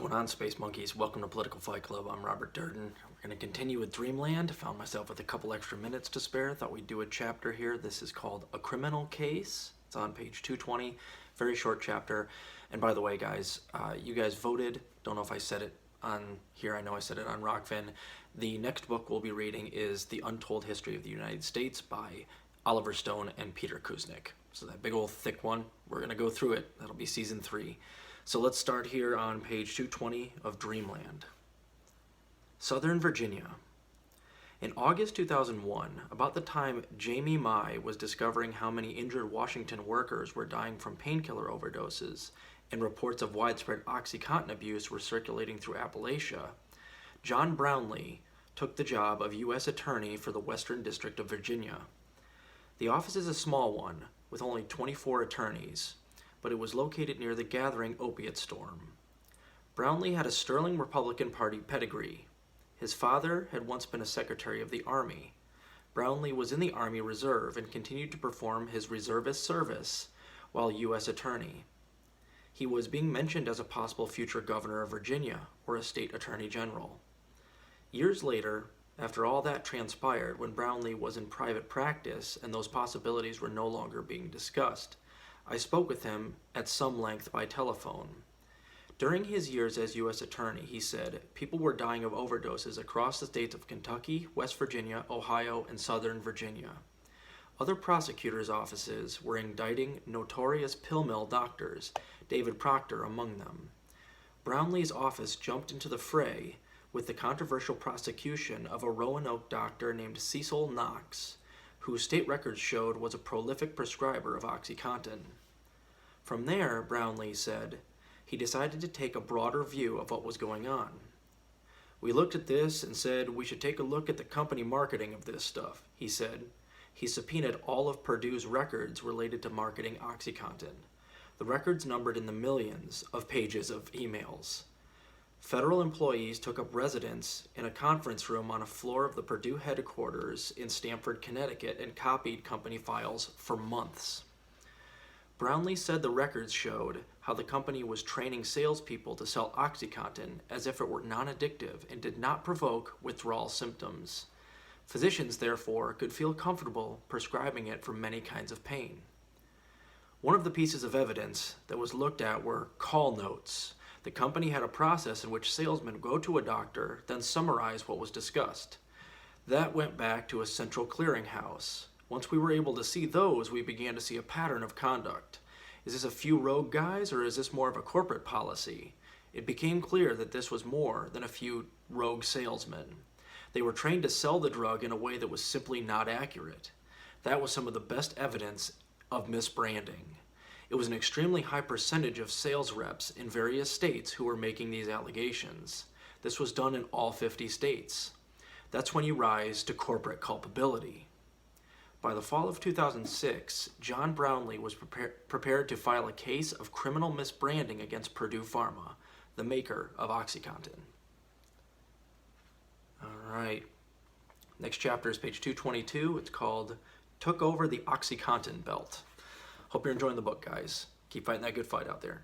going on, Space Monkeys? Welcome to Political Fight Club. I'm Robert Durden. We're going to continue with Dreamland. Found myself with a couple extra minutes to spare. Thought we'd do a chapter here. This is called A Criminal Case. It's on page 220. Very short chapter. And by the way, guys, you guys voted. Don't know if I said it on here. I know I said it on Rockfin. The next book we'll be reading is The Untold History of the United States by Oliver Stone and Peter Kuznick. So that big old thick one, we're going to go through it. That'll be season 3. So let's start here on page 220 of Dreamland. Southern Virginia. In August 2001, about the time Jamie Mai was discovering how many injured Washington workers were dying from painkiller overdoses and reports of widespread OxyContin abuse were circulating through Appalachia, John Brownlee took the job of U.S. Attorney for the Western District of Virginia. The office is a small one, with only 24 attorneys, but it was located near the gathering opiate storm. Brownlee had a sterling Republican Party pedigree. His father had once been a Secretary of the Army. Brownlee was in the Army Reserve and continued to perform his reservist service while U.S. Attorney. He was being mentioned as a possible future governor of Virginia or a state attorney general. Years later, after all that transpired, when Brownlee was in private practice and those possibilities were no longer being discussed, I spoke with him at some length by telephone. During his years as U.S. Attorney, he said, people were dying of overdoses across the states of Kentucky, West Virginia, Ohio, and Southern Virginia. Other prosecutors' offices were indicting notorious pill mill doctors, David Proctor among them. Brownlee's office jumped into the fray with the controversial prosecution of a Roanoke doctor named Cecil Knox, whose state records showed was a prolific prescriber of OxyContin. From there, Brownlee said, he decided to take a broader view of what was going on. We looked at this and said we should take a look at the company marketing of this stuff, he said. He subpoenaed all of Purdue's records related to marketing OxyContin. The records numbered in the millions of pages of emails. Federal employees took up residence in a conference room on a floor of the Purdue headquarters in Stamford, Connecticut, and copied company files for months. Brownlee said the records showed how the company was training salespeople to sell OxyContin as if it were non-addictive and did not provoke withdrawal symptoms. Physicians, therefore, could feel comfortable prescribing it for many kinds of pain. One of the pieces of evidence that was looked at were call notes. The company had a process in which salesmen go to a doctor, then summarize what was discussed. That went back to a central clearinghouse. Once we were able to see those, we began to see a pattern of conduct. Is this a few rogue guys, or is this more of a corporate policy? It became clear that this was more than a few rogue salesmen. They were trained to sell the drug in a way that was simply not accurate. That was some of the best evidence of misbranding. It was an extremely high percentage of sales reps in various states who were making these allegations. This was done in all 50 states. That's when you rise to corporate culpability. By the fall of 2006, John Brownlee was prepared to file a case of criminal misbranding against Purdue Pharma, the maker of OxyContin. All right. Next chapter is page 222. It's called Took Over the OxyContin Belt. Hope you're enjoying the book, guys. Keep fighting that good fight out there.